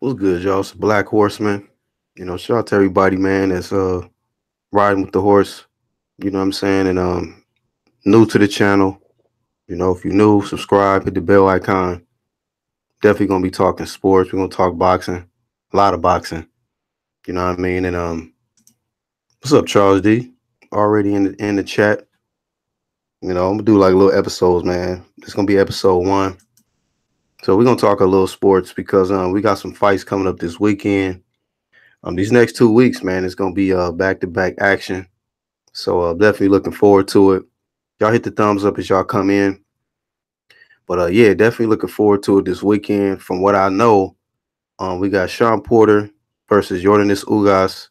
What's good, y'all? It's Black Horseman. Shout out to everybody, man, that's riding with the horse. You know what I'm saying? And new to the channel. If you're new, subscribe, hit the bell icon. Definitely gonna be talking sports. We're gonna talk boxing. A lot of boxing. You know what I mean? And what's up, Charles D? Already in the chat. I'm gonna do like little episodes, man. It's gonna be episode one. So we're gonna talk a little sports because we got some fights coming up this weekend. These next 2 weeks, man, it's gonna be back to back action. So definitely looking forward to it. Y'all hit the thumbs up as y'all come in. But yeah, definitely looking forward to it this weekend. From what I know, we got Sean Porter versus Yordenis Ugas.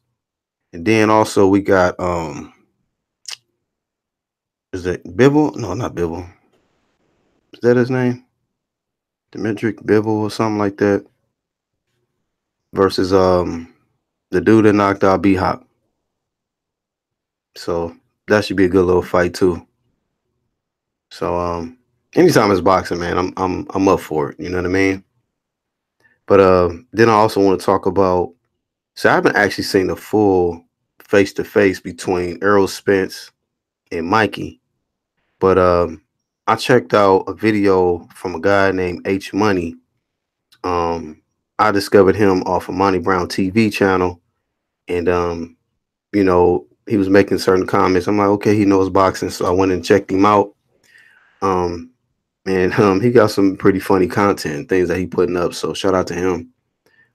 And then also we got is it Bivol? No, not Bivol. Is that his name? Dimitri Bivol or something like that. Versus the dude that knocked out B Hop. So that should be a good little fight too. So anytime it's boxing, man, I'm up for it. You know what I mean? But then I also want to talk about. So I haven't actually seen the full face to face between Errol Spence and Mikey, but I checked out a video from a guy named H Money. I discovered him off of Monty Brown TV channel, and he was making certain comments. I'm like, okay, he knows boxing, so I went and checked him out. Um, and he got some pretty funny content, things that he putting up. So shout out to him.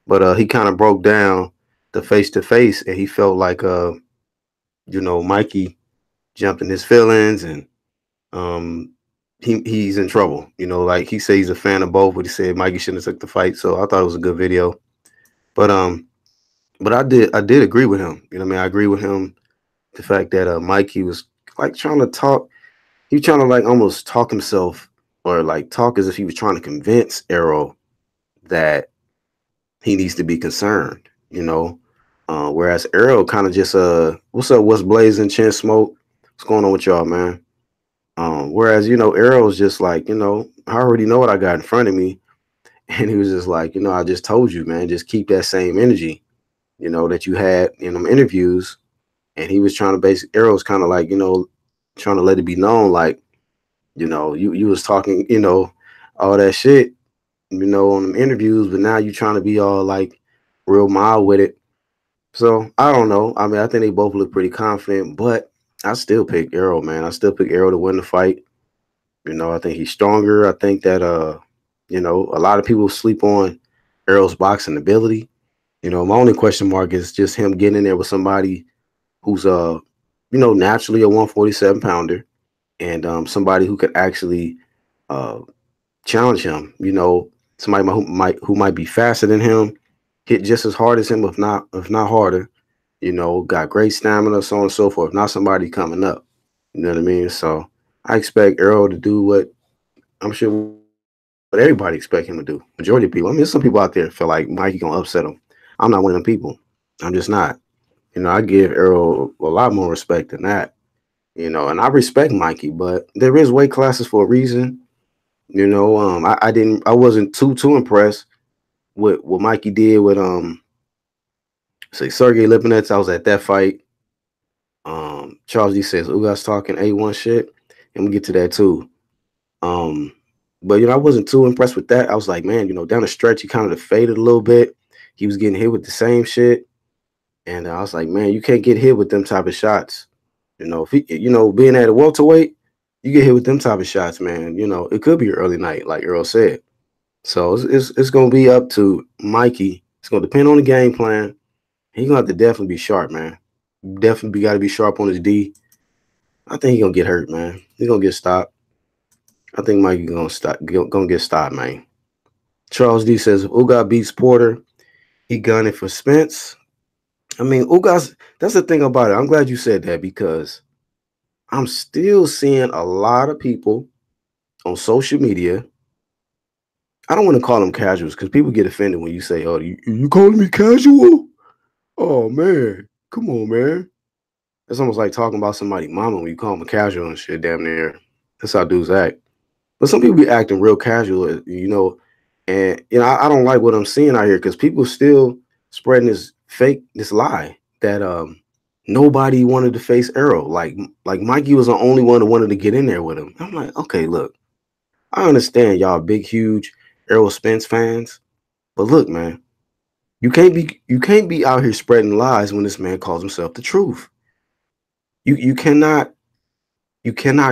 But he kind of broke down the face to face, and he felt like Mikey jumped in his feelings, and he's in trouble. Like he said he's a fan of both, but he said Mikey shouldn't have took the fight. So I thought it was a good video. But I did agree with him. You know what I mean? I agree with him. The fact that Mikey was like trying to talk, he was trying to like almost talk himself or like talk as if he was trying to convince Errol that he needs to be concerned. Whereas Errol kind of just what's up, what's blazing, chin smoke, what's going on with y'all, man? Whereas Errol's just like, I already know what I got in front of me. And he was just like, I just told you, man, just keep that same energy, that you had in them interviews. And he was trying to Errol's kind of like, trying to let it be known, like, you was talking, all that shit, on them interviews, but now you trying to be all like real mild with it. So I don't know. I mean, I think they both look pretty confident, but I still pick Errol, man. I still pick Errol to win the fight. I think he's stronger. I think that a lot of people sleep on Errol's boxing ability. My only question mark is just him getting in there with somebody who's naturally a 147 pounder and somebody who could actually challenge him. Somebody who might be faster than him, hit just as hard as him, if not harder. Got great stamina, so on and so forth. Not somebody coming up. You know what I mean? So I expect Errol to do what I'm sure what everybody expect him to do. Majority of people. I mean, there's some people out there feel like Mikey gonna upset him. I'm not one of them people. I'm just not. I give Errol a lot more respect than that. And I respect Mikey, but there is weight classes for a reason. I wasn't too impressed with what Mikey did with say Sergey Lipinets. I was at that fight. Charles D says Ugas talking A1 shit, and we get to that too. But I wasn't too impressed with that. I was like, man, down the stretch he kind of faded a little bit. He was getting hit with the same shit, and I was like, man, you can't get hit with them type of shots. If he, being at a welterweight, you get hit with them type of shots, man. It could be your early night, like Earl said. So it's gonna be up to Mikey. It's gonna depend on the game plan. He's gonna have to definitely be sharp, man. Definitely got to be sharp on his D. I think he's gonna get hurt, man. He's gonna get stopped. I think Mikey gonna get stopped, man. Charles D says if Ugas beats Porter, he gunning for Spence. I mean, Ugas. That's the thing about it. I'm glad you said that because I'm still seeing a lot of people on social media. I don't want to call them casuals because people get offended when you say, "Oh, you calling me casual?" Oh man, come on, man. It's almost like talking about somebody's mama when you call them a casual and shit. Damn near. That's how dudes act. But some people be acting real casual. And I don't like what I'm seeing out here because people still spreading this lie that nobody wanted to face Errol. Like Mikey was the only one that wanted to get in there with him. I'm like, okay, look, I understand y'all big, huge Errol Spence fans, but look, man, you can't be out here spreading lies when this man calls himself the truth. You cannot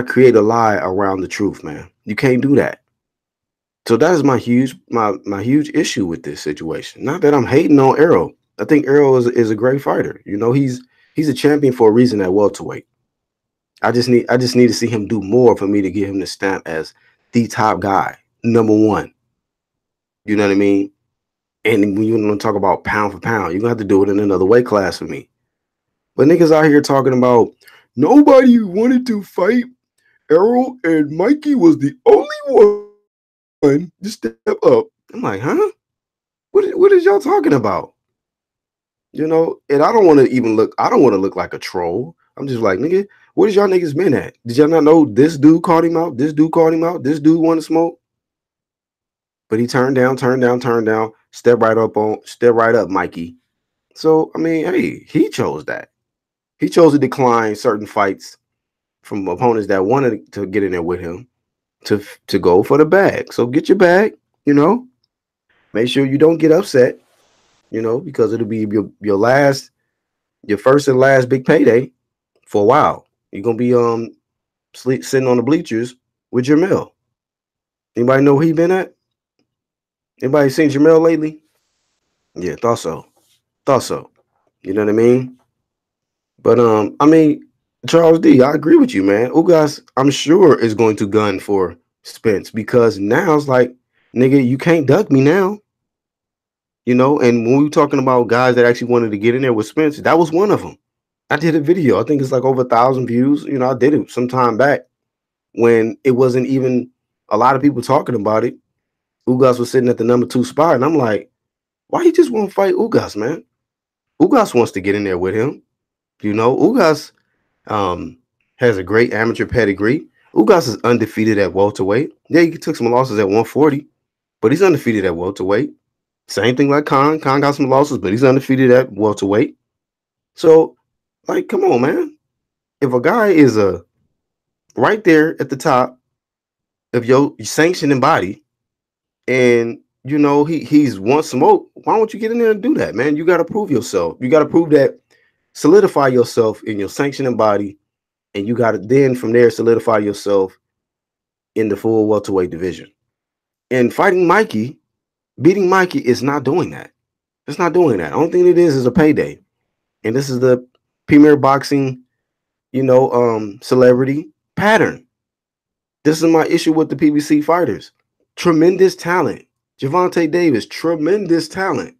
create a lie around the truth, man. You can't do that. So that is my huge issue with this situation. Not that I'm hating on Errol. I think Errol is a great fighter. He's a champion for a reason at welterweight. I just need to see him do more for me to give him the stamp as the top guy, number one. You know what I mean? And when you want to talk about pound for pound, you're gonna have to do it in another weight class for me. But niggas out here talking about nobody wanted to fight Errol and Mikey was the only one to step up. I'm like, huh? What is y'all talking about? And I don't want to look like a troll. I'm just like, nigga, what is y'all niggas been at? Did y'all not know this dude called him out? This dude called him out. This dude wanted to smoke. But he turned down, step right up, Mikey. So, I mean, hey, he chose that. He chose to decline certain fights from opponents that wanted to get in there with him to go for the bag. So get your bag, make sure you don't get upset, because it'll be your first and last big payday for a while. You're gonna be sitting on the bleachers with Jermell. Anybody know where he been at? Anybody seen Jermell lately? Yeah, thought so. Thought so. You know what I mean? But I mean, Charles D, I agree with you, man. Ugas, I'm sure, is going to gun for Spence because now it's like, nigga, you can't duck me now. And when we were talking about guys that actually wanted to get in there with Spence, that was one of them. I did a video. I think it's like over 1,000 views. I did it some time back when it wasn't even a lot of people talking about it. Ugas was sitting at the number 2 spot, and I'm like, why he just won't fight Ugas, man? Ugas wants to get in there with him. Ugas has a great amateur pedigree. Ugas is undefeated at welterweight. Yeah, he took some losses at 140, but he's undefeated at welterweight. Same thing like Khan. Khan got some losses, but he's undefeated at welterweight. So, like, come on, man. If a guy is right there at the top of your sanctioning body, and he's one smoke, why don't you get in there and do that, man? You got to prove yourself. You got to prove that, solidify yourself in your sanctioning body, and you got to then from there solidify yourself in the full welterweight division. And beating Mikey is not doing that. It's not doing that. The only thing it is a payday. And this is the Premier Boxing, celebrity pattern. This is my issue with the PBC fighters. Tremendous talent. Gervonta Davis, tremendous talent.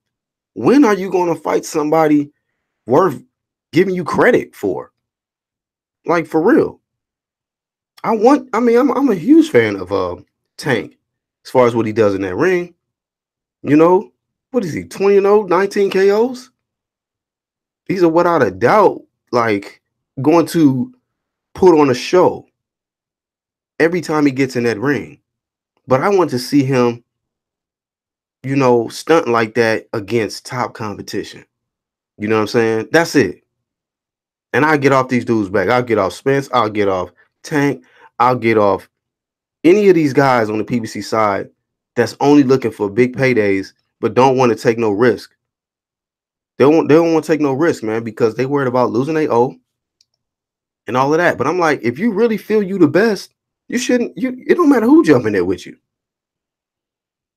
When are you going to fight somebody worth giving you credit for? Like, for real. I'm a huge fan of Tank as far as what he does in that ring. What is he, 20-0, 19 KOs? These are without a doubt, like, going to put on a show every time he gets in that ring. But I want to see him, stunt like that against top competition. You know what I'm saying? That's it. And I'll get off these dudes back. I'll get off Spence. I'll get off Tank. I'll get off any of these guys on the PBC side that's only looking for big paydays but don't want to take no risk. They don't want to take no risk, man, because they worried about losing their O and all of that. But I'm like, if you really feel you the best, you shouldn't. It don't matter who jump in there with you.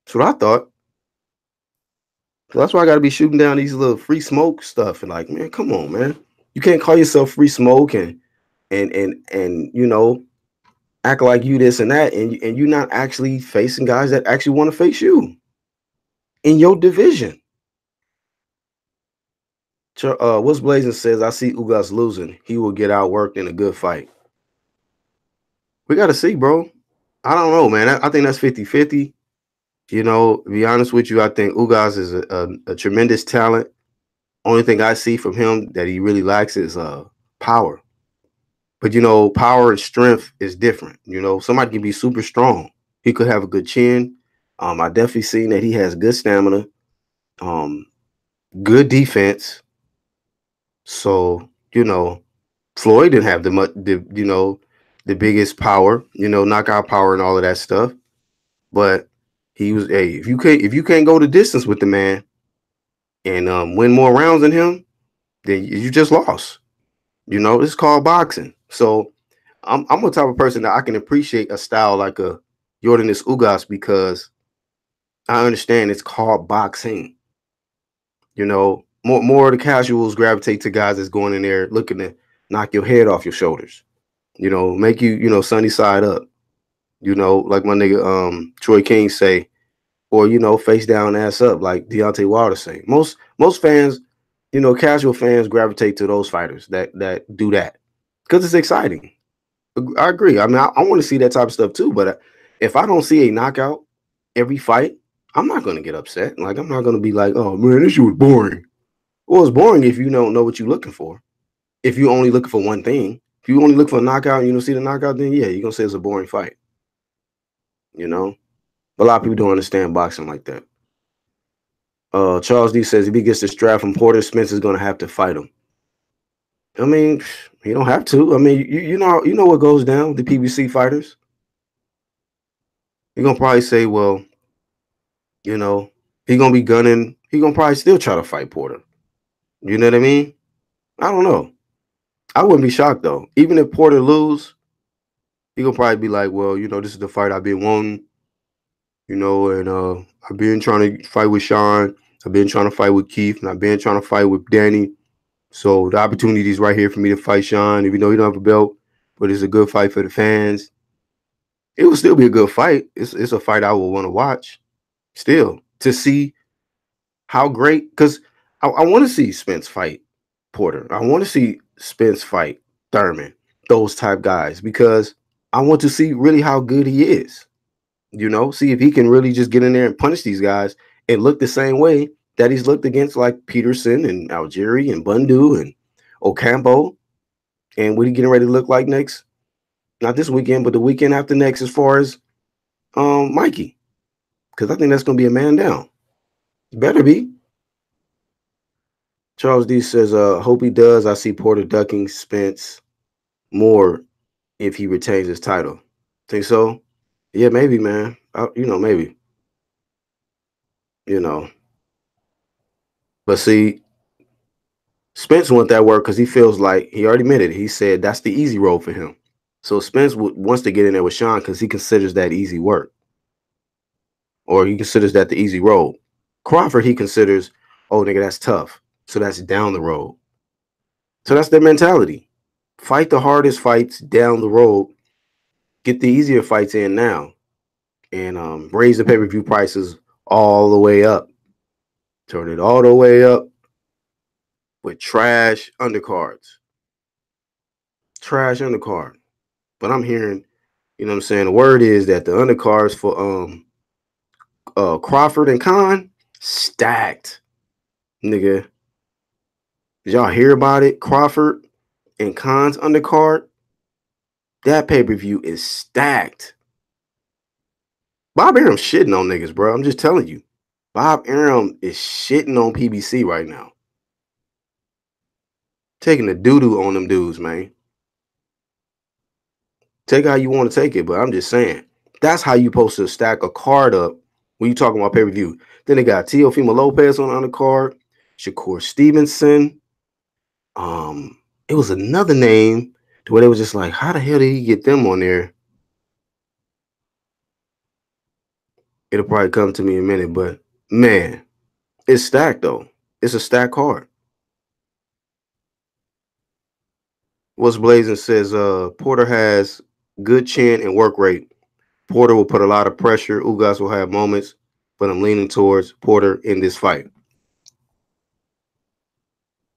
That's what I thought. So that's why I got to be shooting down these little free smoke stuff and like, man, come on, man. You can't call yourself free smoke and act like you this and that, and you're not actually facing guys that actually want to face you in your division. What's Blazing says, I see Ugas losing. He will get outworked in a good fight. We got to see, bro. I don't know, man. I think that's 50-50. To be honest with you, I think Ugas is a tremendous talent. Only thing I see from him that he really lacks is power. But, power and strength is different. Somebody can be super strong. He could have a good chin. I definitely seen that he has good stamina, um, good defense. So, Floyd didn't have the biggest power, knockout power and all of that stuff. But he was, hey, if you can't go the distance with the man and win more rounds than him, then you just lost. It's called boxing. So I'm a type of person that I can appreciate a style like a Yordenis Ugas because I understand it's called boxing. More of the casuals gravitate to guys that's going in there looking to knock your head off your shoulders. Make you, sunny side up. Like my nigga Troy King say, or face down, ass up, like Deontay Wilder say. Most fans, casual fans gravitate to those fighters that do that because it's exciting. I agree. I mean, I want to see that type of stuff too. But if I don't see a knockout every fight, I'm not going to get upset. Like I'm not going to be like, oh man, this shit was boring. Well, it's boring if you don't know what you're looking for. If you only looking for one thing, if you only look for a knockout and you don't see the knockout, then yeah, you're gonna say it's a boring fight. But a lot of people don't understand boxing like that. Charles D says if he gets the strap from Porter, Spence is gonna have to fight him. I mean, you don't have to. I mean, you know what goes down with the PBC fighters. You're gonna probably say, well, he gonna be gunning. He gonna probably still try to fight Porter. You know what I mean? I don't know. I wouldn't be shocked though. Even if Porter lose, he gonna probably be like, well, this is the fight I've been wanting. And I've been trying to fight with Sean. I've been trying to fight with Keith, and I've been trying to fight with Danny. So the opportunity is right here for me to fight Sean, even though he don't have a belt, but it's a good fight for the fans. It will still be a good fight. It's a fight I will want to watch still to see how great, because I want to see Spence fight Porter. I want to see Spence fight Thurman, those type guys, because I want to see really how good he is. See if he can really just get in there and punish these guys and look the same way that he's looked against like Peterson and Algieri and Bundu and Ocampo. And what he getting ready to look like next? Not this weekend, but the weekend after next, as far as Mikey. Because I think that's gonna be a man down. Better be. Charles D says, hope he does. I see Porter ducking Spence more if he retains his title. Think so? Yeah, maybe, man. Maybe. But see, Spence want that work because he feels like he already admitted. He said that's the easy road for him. So Spence wants to get in there with Sean because he considers that easy work, or he considers that the easy road. Crawford, he considers, oh nigga, that's tough. So that's down the road. So that's their mentality. Fight the hardest fights down the road. Get the easier fights in now, and raise the pay-per-view prices all the way up. Turn it all the way up with trash undercards. Trash undercard. But I'm hearing, what I'm saying? The word is that the undercards for Crawford and Khan stacked. Nigga. Did y'all hear about it? Crawford and Khan's undercard? That pay-per-view is stacked. Bob Arum shitting on niggas, bro. I'm just telling you. Bob Arum is shitting on PBC right now. Taking the doo-doo on them dudes, man. Take it how you want to take it, but I'm just saying. That's how you supposed to stack a card up when you talking about pay-per-view. Then they got Teofimo Lopez on the undercard, Shakur Stevenson. It was another name to where they was just like, how the hell did he get them on there? It'll probably come to me in a minute, but man, it's stacked though. It's a stacked card. What's Blazing says, Porter has good chin and work rate. Porter will put a lot of pressure. Ugas will have moments, but I'm leaning towards Porter in this fight.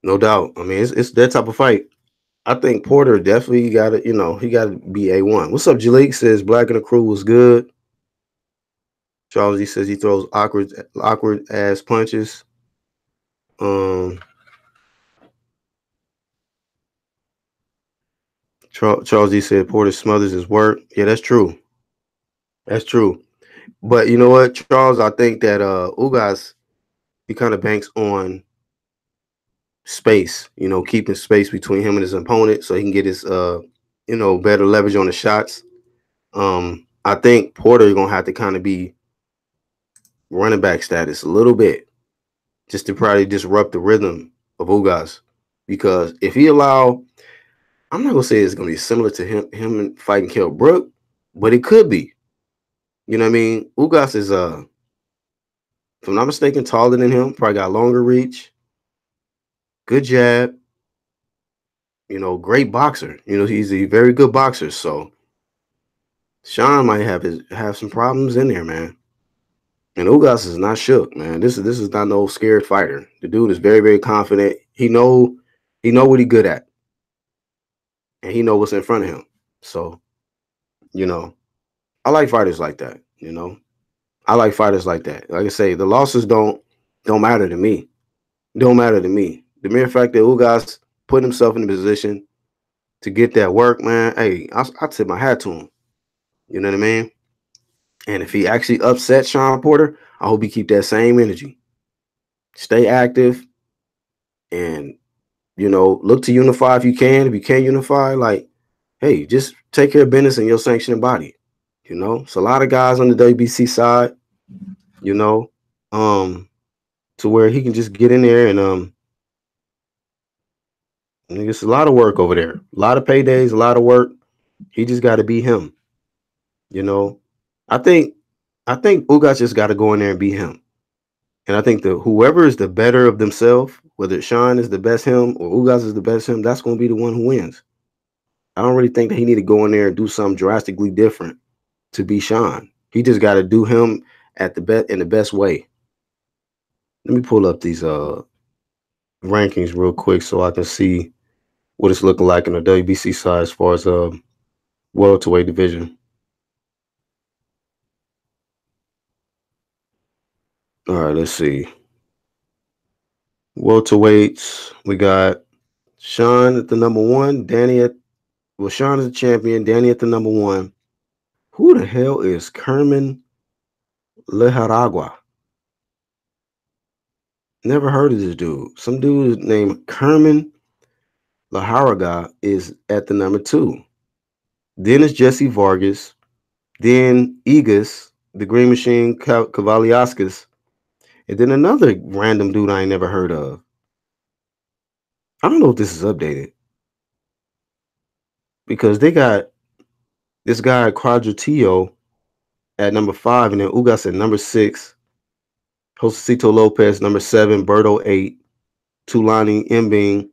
No doubt. I mean, it's that type of fight. I think Porter definitely got to, he got to be A1. What's up, Jalik? Says Black and the Crew was good. Charles, he says he throws awkward ass punches. Charles D said Porter smothers his work. Yeah, that's true. That's true. But you know what, Charles? I think that Ugas, he kind of banks on space, keeping space between him and his opponent so he can get his better leverage on the shots. I think Porter gonna have to kind of be running back status a little bit just to probably disrupt the rhythm of Ugas. Because if he allow, I'm not gonna say it's gonna be similar to him fighting Kell Brook, but it could be. You know what I mean? Ugas is if I'm not mistaken, taller than him, probably got longer reach, good jab, great boxer. He's a very good boxer. So Sean might have some problems in there, man. And Ugas is not shook, man. This is not no scared fighter. The dude is very, very confident. He know what he good at. And he know what's in front of him. So, you know, I like fighters like that. I like fighters like that. Like I say, the losses don't matter to me. Don't matter to me. The mere fact that Ugas put himself in a position to get that work, man, hey, I tip my hat to him. You know what I mean? And if he actually upsets Sean Porter, I hope he keep that same energy. Stay active and, look to unify if you can. If you can't unify, like, hey, just take care of business in your sanctioning body. It's a lot of guys on the WBC side, you know, to where he can just get in there and it's a lot of work over there. A lot of paydays, a lot of work. He just got to be him. You know, I think Ugas just got to go in there and be him. And I think that whoever is the better of themselves, whether Sean is the best him or Ugas is the best him, that's going to be the one who wins. I don't really think that he need to go in there and do something drastically different to be Sean. He just got to do him at in the best way. Let me pull up these rankings real quick so I can see what it's looking like in the WBC side as far as welterweight division. All right, let's see. Welterweights, we got Sean at the number one, Sean is the champion, Danny at the number one. Who the hell is Kerman Lejaragua? Never heard of this dude. Some dude named Kerman Lejaragua is at the number two. Then it's Jesse Vargas. Then Igas, the Green Machine Kavaliauskas. And then another random dude I ain't never heard of. I don't know if this is updated. Because they got this guy Quadratio at number 5, and then Ugas at number 6. Josecito Lopez, number 7, Berto 8, Tulani Mbing,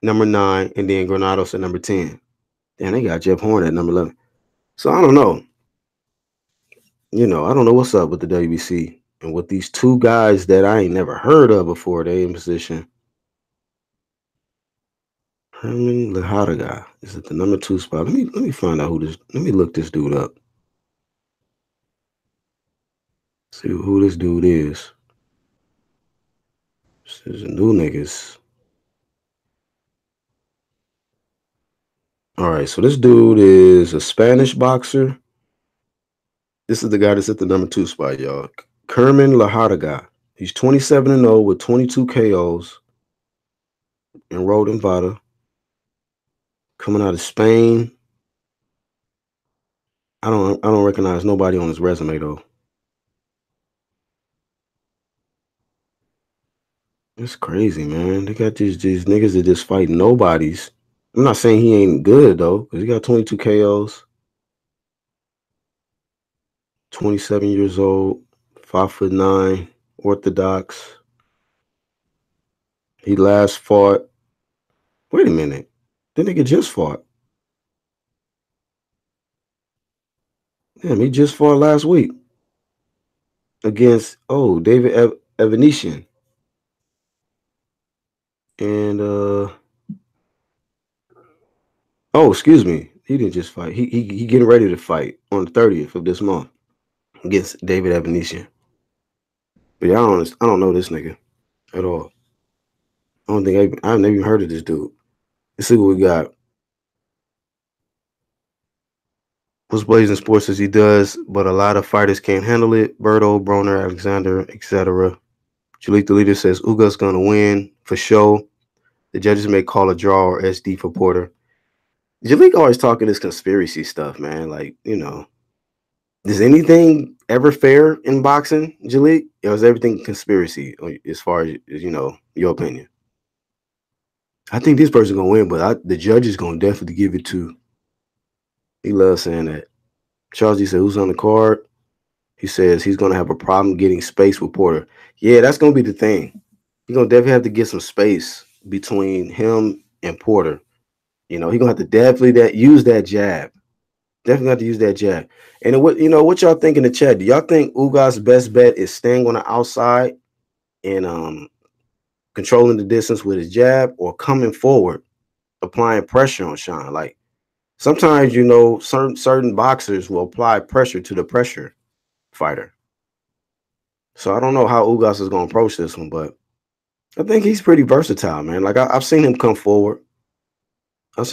number 9, and then Granados at number 10. Damn, they got Jeff Horn at number 11. So I don't know. I don't know what's up with the WBC and with these two guys that I ain't never heard of before they in position. Herman Lejaragua is at the number 2 spot. Let me find out let me look this dude up. See who this dude is. This is a new niggas. All right, so this dude is a Spanish boxer. This is the guy that's at the number 2 spot, y'all. Kerman Lejaragua. He's 27-0 with 22 KOs. Enrolled in VADA. Coming out of Spain. I don't recognize nobody on his resume though. It's crazy, man. They got these niggas that just fight nobodies. I'm not saying he ain't good though, because he got 22 KOs. 27 years old, 5'9", orthodox. He last fought. Wait a minute. The nigga just fought. Damn, he just fought last week against David Evanesian. And excuse me. He didn't just fight. He getting ready to fight on the 30th of this month against David Evanesian. But yeah, I don't know this nigga at all. I don't think I've never even heard of this dude. Let's see what we got. What's Blazing Sports says he does, but a lot of fighters can't handle it. Berto, Broner, Alexander, etc. Jalik the Leader says Uga's gonna win for sure. The judges may call a draw or SD for Porter. Jalik always talking this conspiracy stuff, man. Like, is anything ever fair in boxing, Jalik? Or is everything conspiracy as far as your opinion? I think this person gonna win, but the judge is gonna definitely give it to. He loves saying that. Charles, he said, who's on the card? He says he's gonna have a problem getting space with Porter. Yeah, that's gonna be the thing. He's gonna definitely have to get some space between him and Porter. He's gonna have to definitely use that jab. Definitely have to use that jab. And what y'all think in the chat? Do y'all think Ugas' best bet is staying on the outside and controlling the distance with his jab, or coming forward, applying pressure on Sean? Like sometimes, certain boxers will apply pressure to the pressure fighter. So I don't know how Ugas is going to approach this one, but I think he's pretty versatile, man. Like I've seen him come forward. But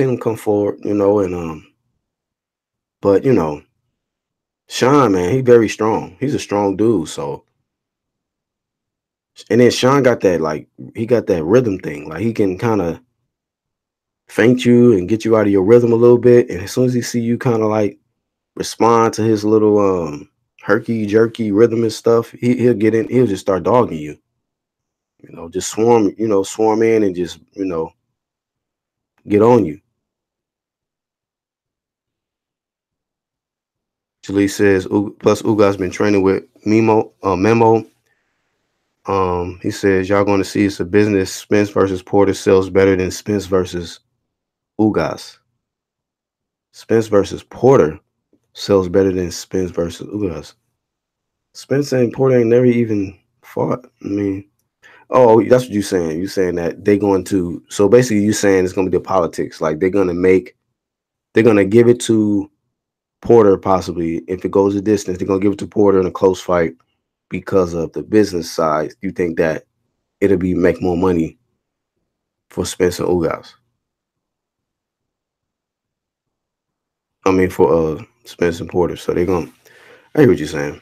Sean, man, he's very strong. He's a strong dude. So, and then Sean got that, he got that rhythm thing. Like he can kind of feint you and get you out of your rhythm a little bit. And as soon as he see you kind of respond to his little herky jerky rhythm and stuff, he'll get in. He'll just start dogging you. Just swarm in and just get on you. Julie says, plus Ugas been training with Memo. He says, y'all going to see it's a business. Spence versus Porter sells better than Spence versus Ugas. Spence versus Porter sells better than Spence versus Ugas. Spence and Porter ain't never even fought. I mean, oh, that's what you're saying. You're saying that they're going to, so basically you're saying it's going to be the politics. Like they're going to give it to Porter possibly. If it goes a distance, they're going to give it to Porter in a close fight because of the business side. You think that it'll make more money for Spence and Ugas? I mean, for Spence and Porter. So they're going to, I hear what you're saying.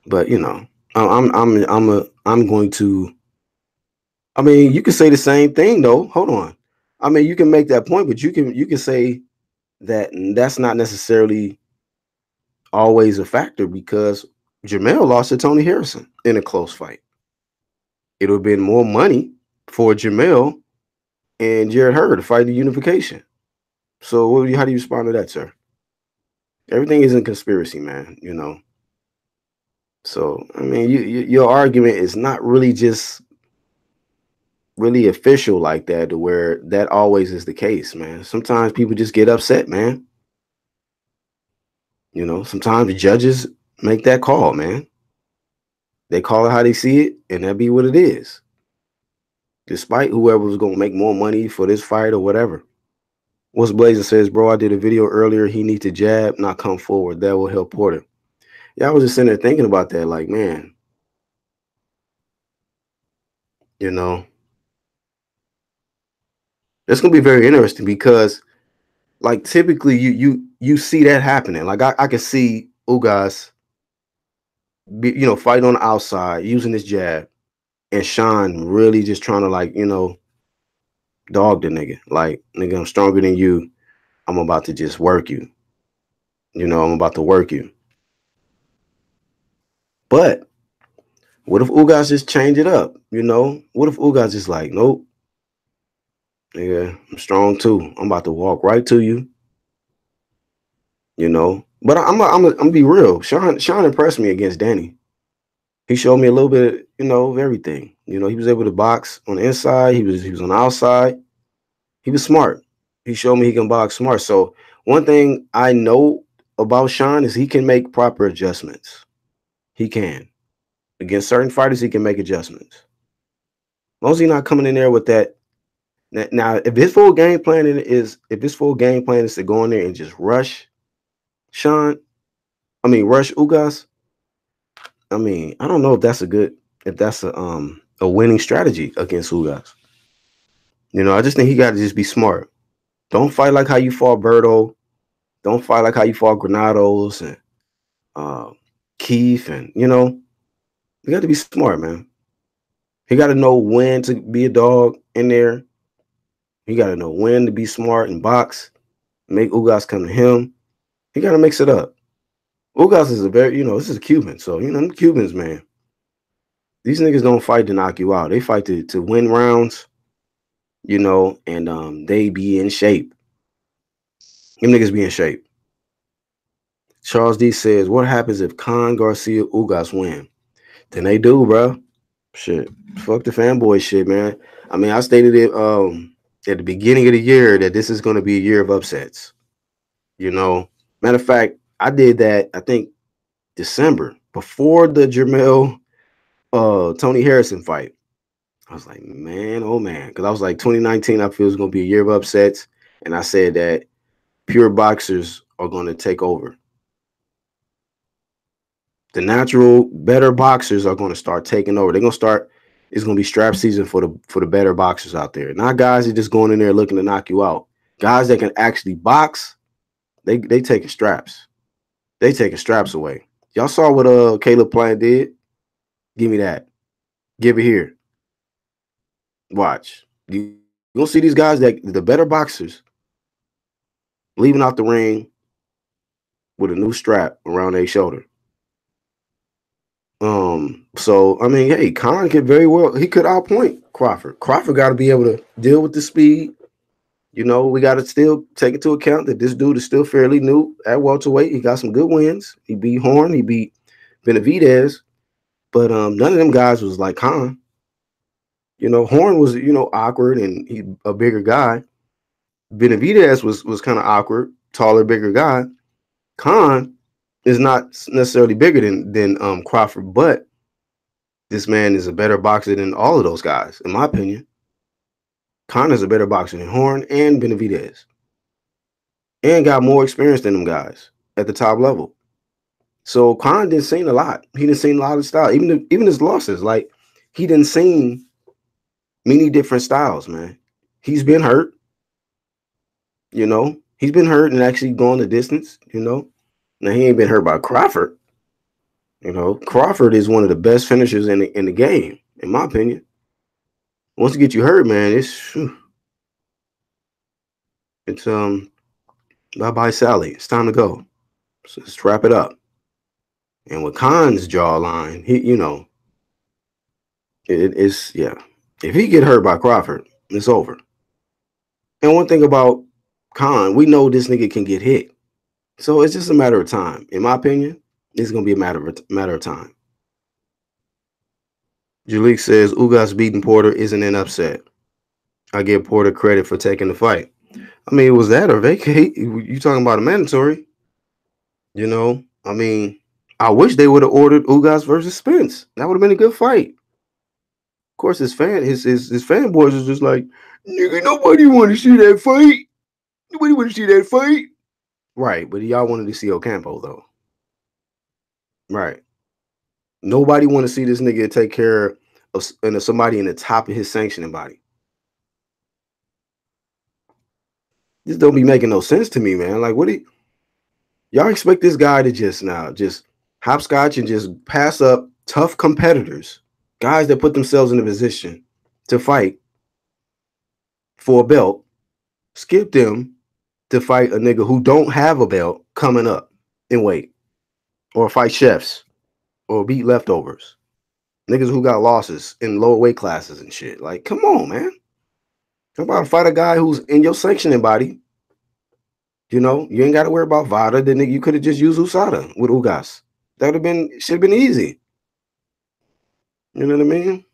But, I'm going to, I mean, you can say the same thing though. Hold on. I mean, you can make that point, but you can say that that's not necessarily always a factor, because Jermell lost to Tony Harrison in a close fight. It would have been more money for Jermell and Jarrett Hurd to fight the unification. So how do you respond to that, sir? Everything isn't conspiracy, man, So, I mean, your argument is not really just really official like that, to where that always is the case, man. Sometimes people just get upset, man. Sometimes the judges make that call, man. They call it how they see it, and that be what it is. Despite whoever was going to make more money for this fight or whatever. What's Blazing says, bro, I did a video earlier. He needs to jab, not come forward. That will help Porter. Yeah, I was just sitting there thinking about that. Like, man, it's going to be very interesting, because like typically you see that happening. Like I can see Ugas fight on the outside using his jab, and Sean really just trying to dog the nigga. Like, nigga, I'm stronger than you. I'm about to just work you. I'm about to work you. But what if Ugas just change it up? What if Ugas just like, nope, nigga, I'm strong too. I'm about to walk right to you. But I'm gonna be real. Sean impressed me against Danny. He showed me a little bit, of everything. He was able to box on the inside. He was on the outside. He was smart. He showed me he can box smart. So one thing I know about Sean is he can make proper adjustments. He can. Against certain fighters, he can make adjustments. As long as he's not coming in there with that. Now, if his full game plan is to go in there and just rush rush Ugas, I mean, I don't know if that's a winning strategy against Ugas. I just think he got to just be smart. Don't fight like how you fought Berto. Don't fight like how you fought Granados and Keith, and you got to be smart, man. You got to know when to be a dog in there. You got to know when to be smart and box. Make Ugas come to him. You got to mix it up. Ugas is a very, this is a Cuban. So, them Cubans, man, these niggas don't fight to knock you out. They fight to win rounds, and they be in shape. Them niggas be in shape. Charles D says, what happens if Khan, Garcia, Ugas win? Then they do, bro. Shit. Fuck the fanboy shit, man. I mean, I stated it at the beginning of the year that this is going to be a year of upsets. Matter of fact, I did that, I think, December, before the Jermell Tony Harrison fight. I was like, man, oh man. Because I was like, 2019, I feel is going to be a year of upsets. And I said that pure boxers are going to take over. The natural, better boxers are going to start taking over. They're going to start. It's going to be strap season for the better boxers out there. Not guys that just going in there looking to knock you out. Guys that can actually box, they taking straps. They taking straps away. Y'all saw what Caleb Plant did? Give me that. Give it here. Watch. You're going to see these guys, that the better boxers, leaving out the ring with a new strap around their shoulder. So I mean, hey, Khan could very well, he could outpoint Crawford. Crawford got to be able to deal with the speed. We got to still take into account that this dude is still fairly new at welterweight. He got some good wins. He beat Horn, he beat Benavidez, but none of them guys was like Khan. Horn was awkward and he a bigger guy. Benavidez was kind of awkward, taller, bigger guy. Khan is not necessarily bigger than Crawford, but this man is a better boxer than all of those guys, in my opinion. Khan is a better boxer than Horn and Benavidez, and got more experience than them guys at the top level. So Khan didn't seen a lot. He didn't seen a lot of style. Even his losses, like he didn't seen many different styles, man. He's been hurt. He's been hurt and actually gone the distance. Now he ain't been hurt by Crawford. Crawford is one of the best finishers in the game, in my opinion. Once you get you hurt, man, it's bye-bye Sally. It's time to go. So let's wrap it up. And with Khan's jawline, it's yeah. If he get hurt by Crawford, it's over. And one thing about Khan, we know this nigga can get hit. So it's just a matter of time. In my opinion, it's going to be a matter of time. Jalik says, Ugas beating Porter isn't an upset. I give Porter credit for taking the fight. I mean, was that or vacate? You talking about a mandatory? I mean, I wish they would have ordered Ugas versus Spence. That would have been a good fight. Of course, his fanboys is just like, nigga, nobody want to see that fight. Nobody want to see that fight. Right, but y'all wanted to see Ocampo, though. Right. Nobody want to see this nigga take care of somebody in the top of his sanctioning body. This don't be making no sense to me, man. Like, y'all expect this guy to just hopscotch and just pass up tough competitors, guys that put themselves in a position to fight for a belt, skip them to fight a nigga who don't have a belt coming up in weight, or fight chefs, or beat leftovers, niggas who got losses in lower weight classes and shit. Like, come on, man. I'm about to fight a guy who's in your sanctioning body. You ain't got to worry about VADA. Then you could have just used USADA with Ugas. That should have been easy. You know what I mean?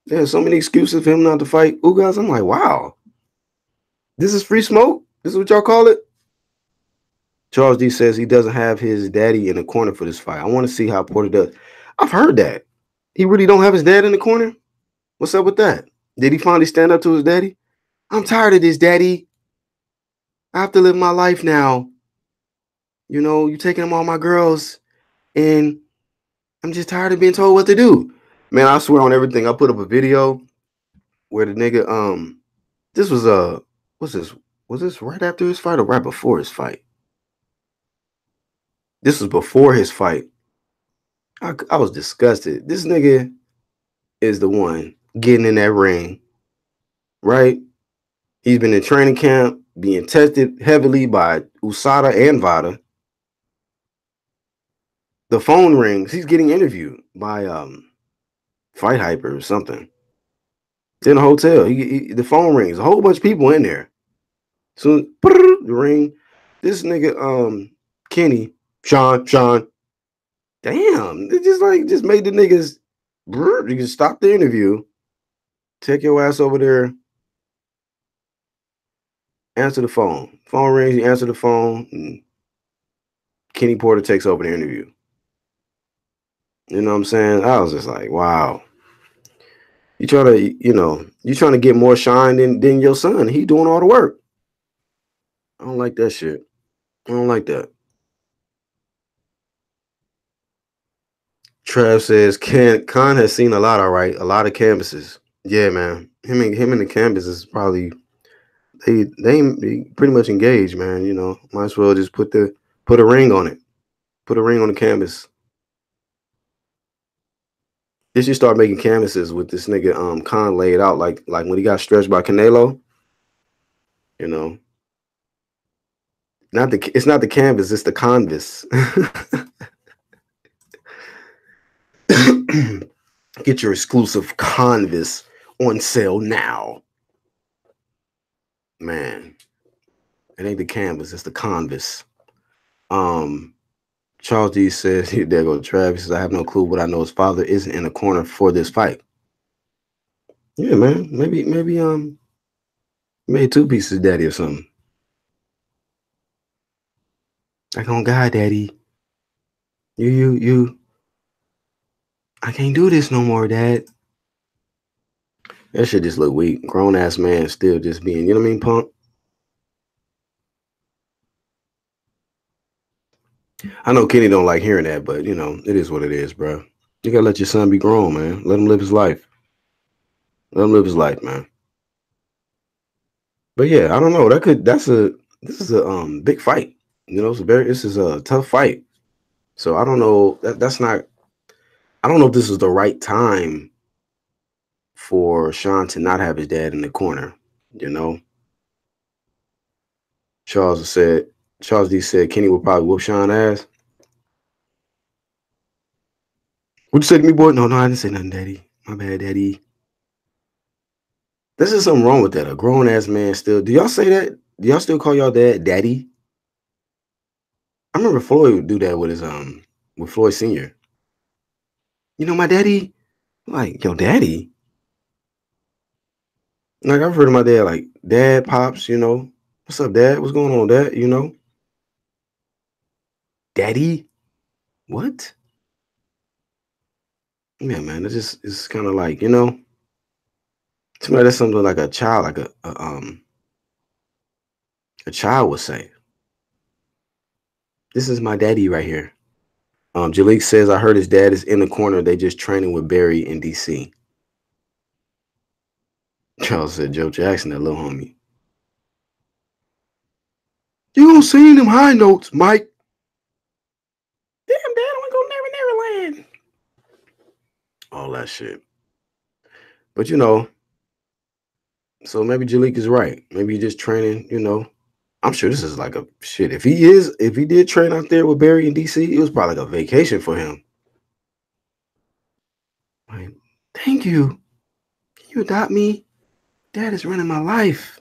There's so many excuses for him not to fight Ugas. I'm like, wow. This is free smoke? This is what y'all call it? Charles D says he doesn't have his daddy in the corner for this fight. I want to see how Porter does. I've heard that. He really don't have his dad in the corner? What's up with that? Did he finally stand up to his daddy? I'm tired of this, daddy. I have to live my life now. You're taking all my girls, and I'm just tired of being told what to do. Man, I swear on everything. I put up a video where the nigga, this was what's this? Was this right after his fight or right before his fight? This was before his fight. I was disgusted. This nigga is the one getting in that ring, right? He's been in training camp, being tested heavily by USADA and VADA. The phone rings. He's getting interviewed by Fight Hyper or something. It's in a hotel. The phone rings. A whole bunch of people in there. So the ring. This nigga, Kenny, Sean. Damn, it just made the niggas. You can stop the interview. Take your ass over there. Answer the phone. Phone rings. You answer the phone. And Kenny Porter takes over the interview. You know what I'm saying? I was just like, wow. You try to, you trying to get more shine than your son. He doing all the work. I don't like that shit. I don't like that. Trav says Khan has seen a lot, all right. A lot of canvases. Yeah, man. Him and the canvas is probably they pretty much engaged, man. Might as well just put a ring on it. Put a ring on the canvas. They should start making canvases with this nigga Khan laid out like when he got stretched by Canelo. It's not the canvas, it's the canvas. Get your exclusive canvas on sale now. Man, it ain't the canvas, it's the canvas. Charles D says, there go Travis says, I have no clue, but I know his father isn't in the corner for this fight. Yeah, man. Maybe made two pieces daddy or something. Like, on God, daddy. You I can't do this no more, dad. That shit just look weak. Grown ass man still just being, you know what I mean, punk? I know Kenny don't like hearing that, but it is what it is, bro. You gotta let your son be grown, man. Let him live his life. Let him live his life, man. But yeah, I don't know. This is a big fight. This is a tough fight. So I don't know. I don't know if this is the right time for Sean to not have his dad in the corner. Charles D said Kenny would probably whoop Sean ass. What'd you say to me, boy? No, I didn't say nothing, daddy. My bad, daddy. This is something wrong with that. A grown ass man still. Do y'all say that? Do y'all still call y'all dad daddy? I remember Floyd would do that with his with Floyd Sr. My daddy, like, yo, daddy. Like, I've heard of my dad, like, dad, pops, what's up, dad? What's going on, dad? Daddy? What? Yeah, man, it's kind of like, to me, that's something like a child, like a child would say. This is my daddy right here. Jalik says, I heard his dad is in the corner. They just training with Barry in DC. Charles said, Joe Jackson, that little homie. You don't see them high notes, Mike. Damn, dad, I want to go Neverland. All that shit. But so maybe Jalik is right. Maybe he's just training, I'm sure this is like a shit. If he did train out there with Barry in DC, it was probably like a vacation for him. Like, thank you. Can you adopt me? Dad is running my life.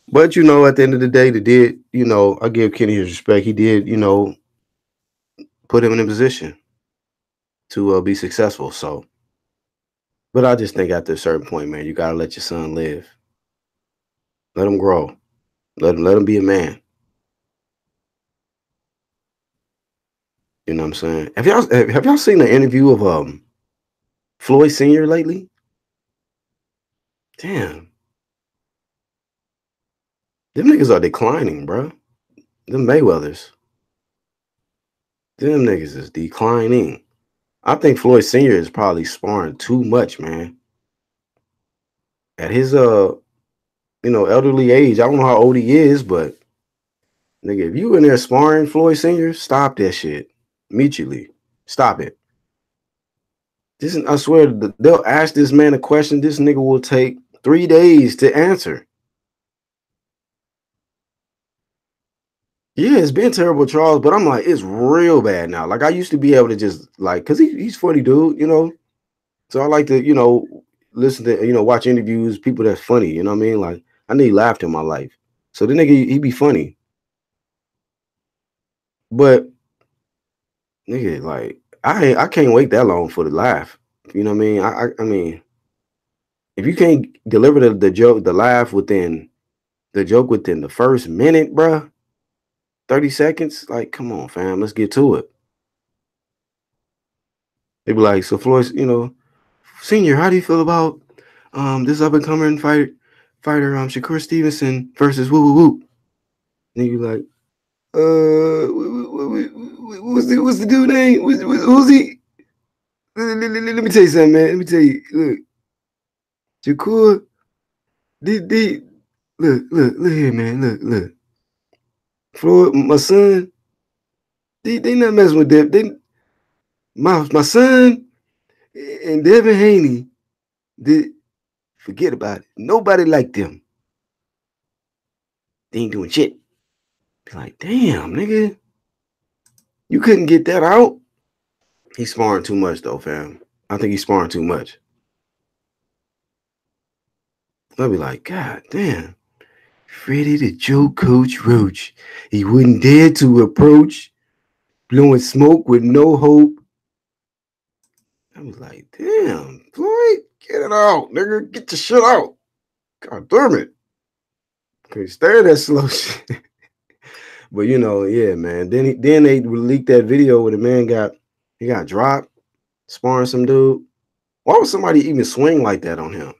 But at the end of the day, I give Kenny his respect. He did, put him in a position to be successful. So, but I just think after a certain point, man, you gotta let your son live. Let him grow. Let him be a man. You know what I'm saying? Have y'all seen the interview of Floyd Sr. lately? Damn. Them niggas are declining, bro. Them Mayweathers. Them niggas is declining. I think Floyd Sr. is probably sparring too much, man. At his elderly age, I don't know how old he is, but Nigga, if you in there sparring Floyd Sr., stop that shit immediately. Stop it. I swear, they'll ask this man a question. This nigga will take 3 days to answer. Yeah, it's been terrible, Charles, but I'm like, it's real bad now. Like, I used to be able to just, like, because he's funny, dude, you know? So I like to, you know, listen to, you know, watch interviews, people that's funny, you know what I mean? Like, I need laughter in my life. So the nigga, he be funny. But, nigga, like, I can't wait that long for the laugh. You know what I mean? I mean, if you can't deliver the joke, the laugh within the first minute, bruh, 30 seconds, like, come on, fam, let's get to it. They be like, so Floyd, you know, Senior, how do you feel about this up and coming fighter Shakur Stevenson versus woo woo woo? And you like, what's the dude name? Who's he? Let me tell you something, man. Let me tell you, look, Shakur, look here, man, look. Floyd, my son, they not messing with them. My son and Devin Haney, forget about it. Nobody liked them. They ain't doing shit. Be like, damn, nigga, you couldn't get that out. He's sparring too much, though, fam. I think he's sparring too much. I'll be like, God damn. Freddie the Joe Coach Roach. He wouldn't dare to approach, blowing smoke with no hope. I was like, damn, Floyd, get it out, nigga. Get the shit out. God damn it. Can't stand that slow shit. But you know, yeah, man. Then they leaked that video where the man got dropped, sparring some dude. Why would somebody even swing like that on him?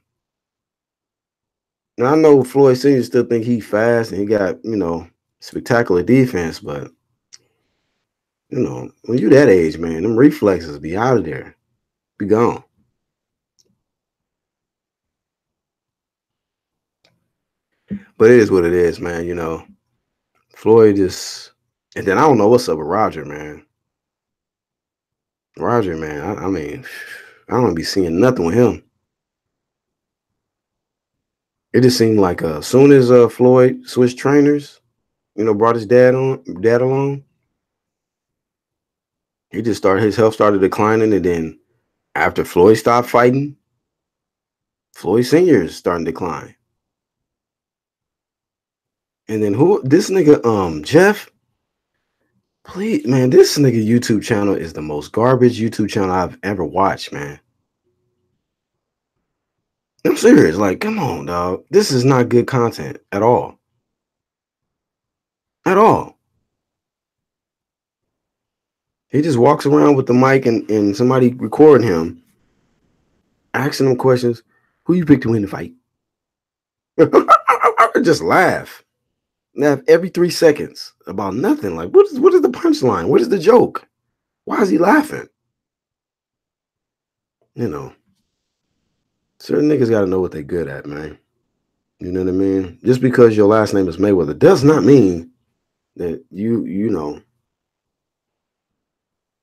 Now I know Floyd Senior still think he fast and he got, you know, spectacular defense, but you know, when you that age, man, them reflexes be out of there. Be gone. But it is what it is, man. You know, Floyd just, and then I don't know what's up with Roger, man. Roger, man. I mean, I don't be seeing nothing with him. It just seemed like as soon as Floyd switched trainers, you know, brought his dad along, his health started declining, and then after Floyd stopped fighting, Floyd Senior is starting to decline. And then this nigga, Jeff, please, man, this nigga YouTube channel is the most garbage YouTube channel I've ever watched, man. I'm serious. Like, come on, dog. This is not good content at all. At all. He just walks around with the mic and somebody recording him, asking him questions. Who you pick to win the fight? Just laugh. Laugh every 3 seconds about nothing. Like, what is the punchline? What is the joke? Why is he laughing? You know, certain niggas got to know what they're good at, man. You know what I mean? Just because your last name is Mayweather does not mean that you know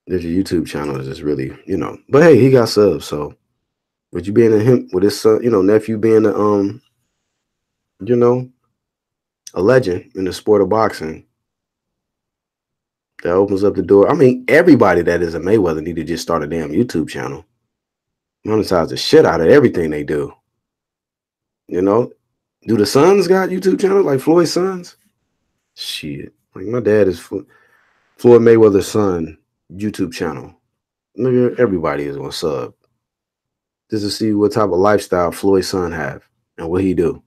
that your YouTube channel is just really, you know. But hey, he got subs, so with you being with his son, you know, nephew being you know, a legend in the sport of boxing, that opens up the door. I mean, everybody that is a Mayweather need to just start a damn YouTube channel. Monetize the shit out of everything they do. You know, do the sons got YouTube channels like Floyd's sons? Shit, like my dad is Floyd Mayweather's son YouTube channel. Nigga, everybody is gonna sub just to see what type of lifestyle Floyd's son have and what he do,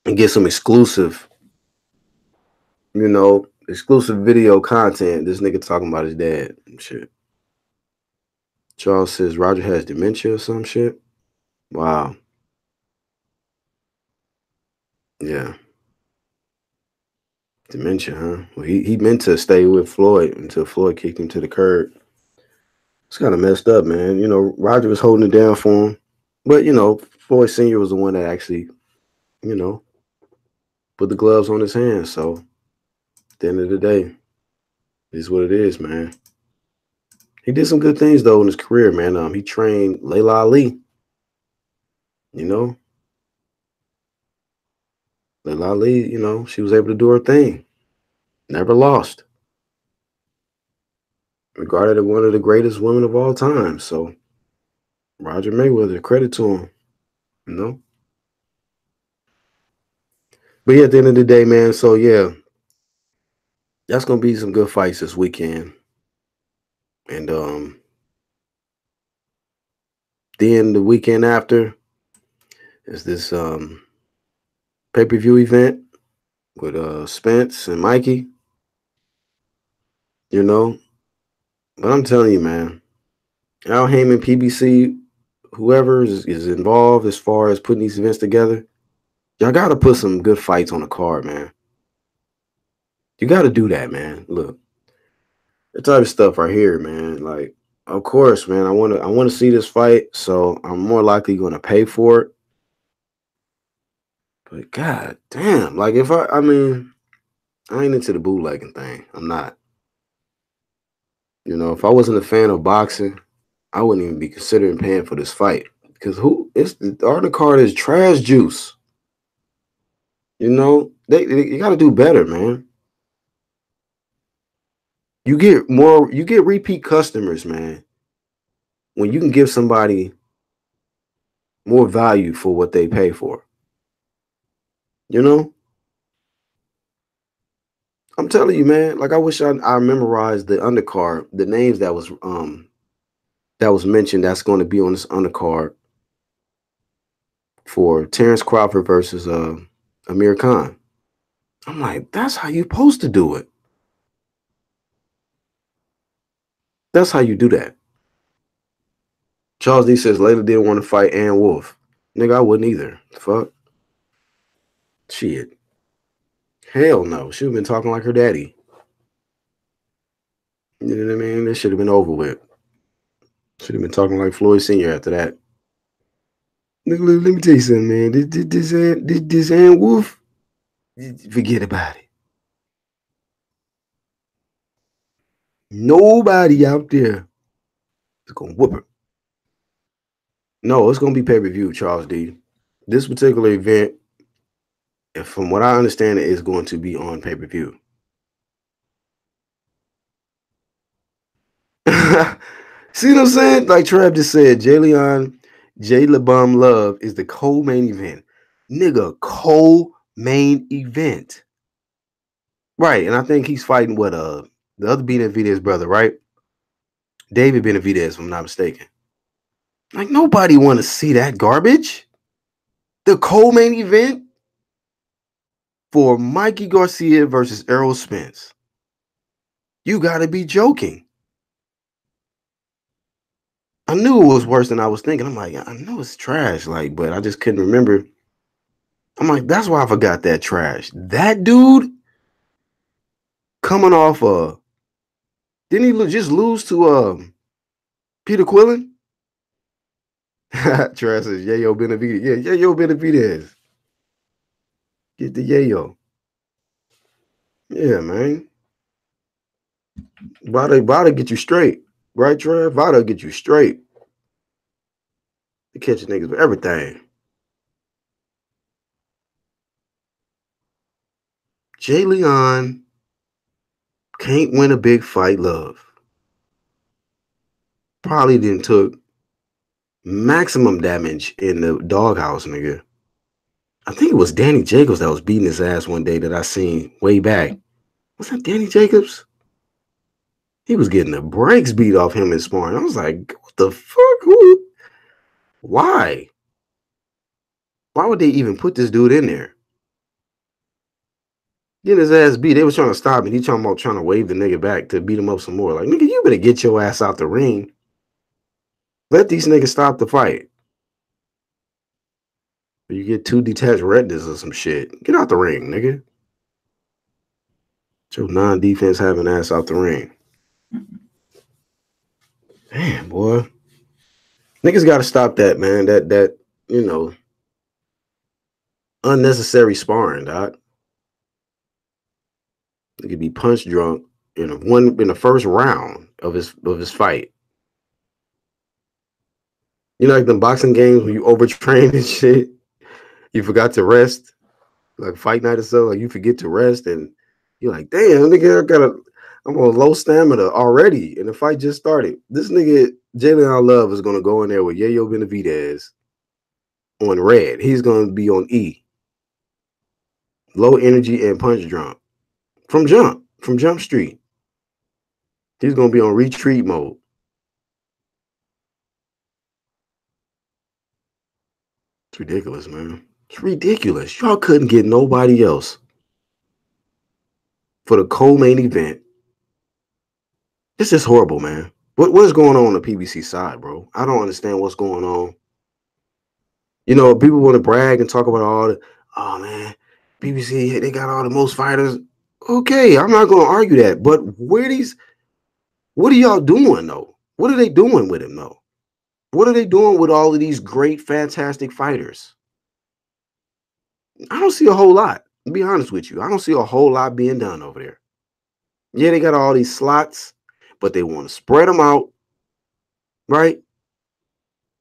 and get some exclusive, you know, exclusive video content. This nigga talking about his dad and shit. Charles says Roger has dementia or some shit. Wow. Yeah. Dementia, huh? Well, he meant to stay with Floyd until Floyd kicked him to the curb. It's kind of messed up, man. You know, Roger was holding it down for him. But, you know, Floyd Sr. was the one that actually, you know, put the gloves on his hands. So At the end of the day, it is what it is, man. He did some good things though in his career, man. He trained Layla Ali. You know, Layla Ali. You know, she was able to do her thing. Never lost. Regarded as one of the greatest women of all time. So Roger Mayweather, credit to him. You know. But yeah, at the end of the day, man. So yeah, that's gonna be some good fights this weekend. And then the weekend after is this pay-per-view event with Spence and Mikey. You know, but I'm telling you, man, Al Heyman, PBC, whoever is involved as far as putting these events together, y'all got to put some good fights on the card, man. You got to do that, man. Look, the type of stuff right here, man. Like, of course, man, I want to see this fight, so I'm more likely going to pay for it. But god damn, like if I mean, I ain't into the bootlegging thing. I'm not. You know, if I wasn't a fan of boxing, I wouldn't even be considering paying for this fight because the undercard is trash juice. You know, you got to do better, man. You get repeat customers, man, when you can give somebody more value for what they pay for. You know, I'm telling you, man. Like I wish I memorized the undercard, the names that was mentioned. That's going to be on this undercard for Terrence Crawford versus Amir Khan. I'm like, that's how you supposed to do it. That's how you do that. Charles D says Layla didn't want to fight Ann Wolf. Nigga, I wouldn't either. Fuck. Shit. Hell no. She would have been talking like her daddy. You know what I mean? This should have been over with. Should have been talking like Floyd Sr. after that. Nigga, let me tell you something, man. This Ann Wolf, forget about it. Nobody out there is going to whoop her. No, it's going to be pay-per-view, Charles D. This particular event, from what I understand, is going to be on pay-per-view. See what I'm saying? Like Trav just said, Jayla Bum Love is the co-main event. Nigga, co-main event. Right, and I think he's fighting what the other Benavidez brother, right? David Benavidez, if I'm not mistaken. Like nobody want to see that garbage. The co-main event for Mikey Garcia versus Errol Spence. You gotta be joking. I knew it was worse than I was thinking. I'm like, I know it's trash, like, but I just couldn't remember. I'm like, that's why I forgot that trash. That dude coming off didn't he just lose to Peter Quillen? Trash says Yayo Benavidez. Yeah, Yayo Benavidez. Get the Yayo. Yeah, man. Vada get you straight. Right, Trav? Vada get you straight. They catching niggas with everything. Jay Leon can't win a big fight, love. Probably didn't took maximum damage in the doghouse, nigga. I think it was Danny Jacobs that was beating his ass one day that I seen way back. Was that Danny Jacobs? He was getting the brakes beat off him in sparring. I was like, what the fuck? Who? Why? Why would they even put this dude in there? Getting his ass beat. They was trying to stop him. He talking about trying to wave the nigga back to beat him up some more. Like, nigga, you better get your ass out the ring. Let these niggas stop the fight. You get two detached retinas or some shit. Get out the ring, nigga. Get your non-defense having ass out the ring. Damn, boy. Niggas gotta stop that, man. That you know, unnecessary sparring, doc. He could be punch drunk in the first round of his fight. You know, like the boxing games when you overtrain and shit, you forgot to rest, like fight night or so, like you forget to rest, and you're like, damn, nigga, I'm on low stamina already, and the fight just started. This nigga Jalen Love is gonna go in there with Yayo Benavidez on red. He's gonna be on E, low energy and punch drunk from Jump Street. He's gonna be on retreat mode. It's ridiculous, man. It's ridiculous. Y'all couldn't get nobody else for the co-main event. This is horrible, man. What is going on the PBC side, bro? I don't understand what's going on. You know, people want to brag and talk about all the, oh man, PBC, they got all the most fighters. Okay, I'm not gonna argue that, but what are y'all doing though? What are they doing with him though? What are they doing with all of these great, fantastic fighters? I don't see a whole lot. To be honest with you, I don't see a whole lot being done over there. Yeah, they got all these slots, but they want to spread them out, right?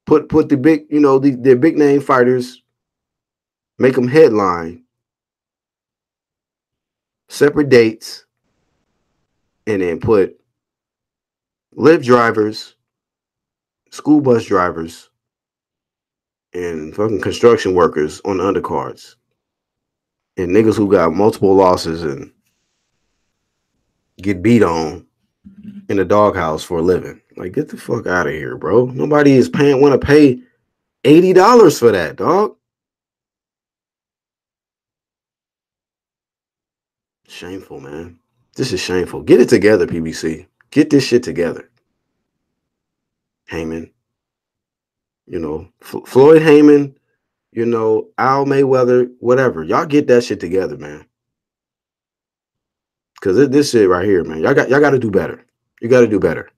Put the big, you know, their big name fighters, make them headline, separate dates, and then put Lyft drivers, school bus drivers, and fucking construction workers on the undercards, and niggas who got multiple losses and get beat on in the doghouse for a living. Like, get the fuck out of here, bro. Nobody is want to pay $80 for that, dog. Shameful, man. This is shameful. Get it together, PBC. Get this shit together. Heyman. You know, Floyd Heyman, you know, Al Mayweather, whatever. Y'all get that shit together, man. Because this shit right here, man, y'all got to do better. You got to do better.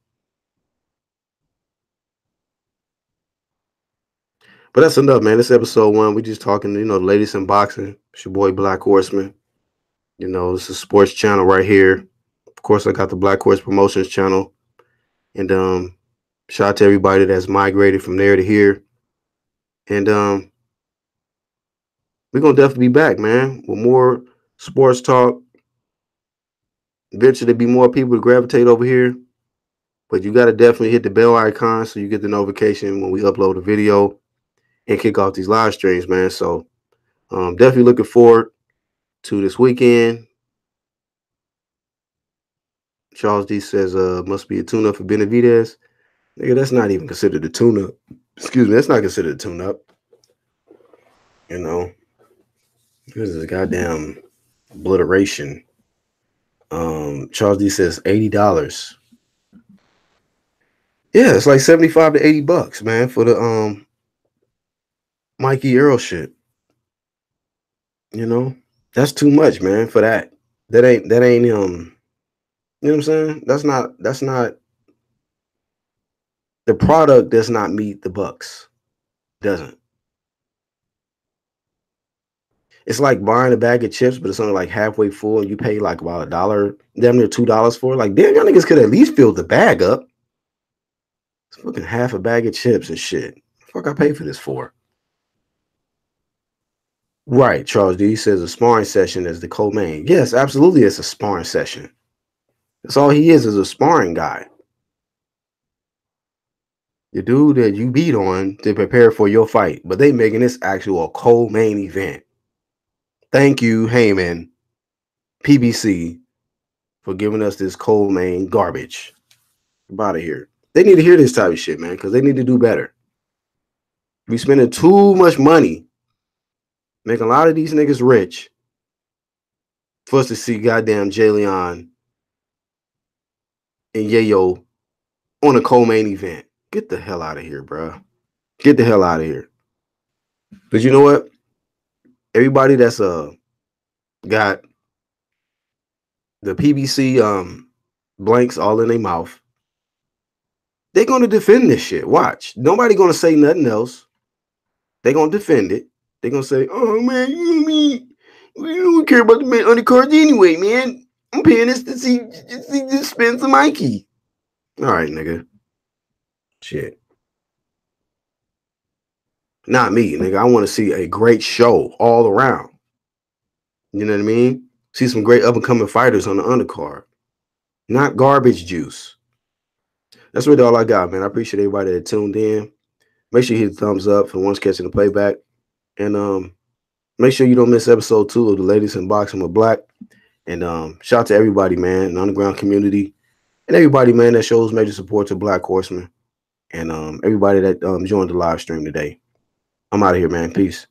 But that's enough, man. This episode 1. We just talking, you know, the latest in boxing. It's your boy Black Horseman. You know, this is a sports channel right here. Of course, I got the Black Horse Promotions channel. And shout out to everybody that's migrated from there to here. And we're gonna definitely be back, man, with more sports talk. Eventually, be more people to gravitate over here. But you got to definitely hit the bell icon so you get the notification when we upload a video and kick off these live streams, man. So definitely looking forward to this weekend. Charles D says, must be a tune-up for Benavidez. Nigga, that's not even considered a tune-up. Excuse me, that's not considered a tune-up. You know, this is a goddamn obliteration. Charles D says $80. Yeah, it's like $75 to $80, man, for the Mikey Earl shit. You know, that's too much, man, for that. That ain't you know what I'm saying? That's not the product does not meet the bucks. Doesn't. It's like buying a bag of chips, but it's only like halfway full, and you pay like about $1, damn near $2 for it. Like, damn, y'all niggas could at least fill the bag up. It's fucking half a bag of chips and shit. The fuck I pay for this for? Right, Charles D says a sparring session is the co-main. Yes, absolutely, it's a sparring session. That's all he is a sparring guy. The dude that you beat on to prepare for your fight, but they making this actual co-main event. Thank you, Heyman, PBC, for giving us this co-main garbage. Get out of here. They need to hear this type of shit, man, because they need to do better. We spending too much money, making a lot of these niggas rich, for us to see goddamn Jay Leon and Yayo on a co-main event. Get the hell out of here, bro. Get the hell out of here. But you know what? Everybody that's got the PBC blanks all in their mouth, they're gonna defend this shit. Watch. Nobody gonna say nothing else. They're gonna defend it. They're gonna say, oh man, we don't care about the undercards anyway, man. I'm paying this to see just spin some Mikey. All right, nigga. Shit. Not me, nigga. I want to see a great show all around. You know what I mean? See some great up and coming fighters on the undercard. Not garbage juice. That's really all I got, man. I appreciate everybody that tuned in. Make sure you hit the thumbs up for the ones catching the playback. And make sure you don't miss episode 2 of the Ladies in Boxing with Black. And shout out to everybody, man, in the underground community. And everybody, man, that shows major support to Black Horseman. And everybody that joined the live stream today. I'm out of here, man. Peace.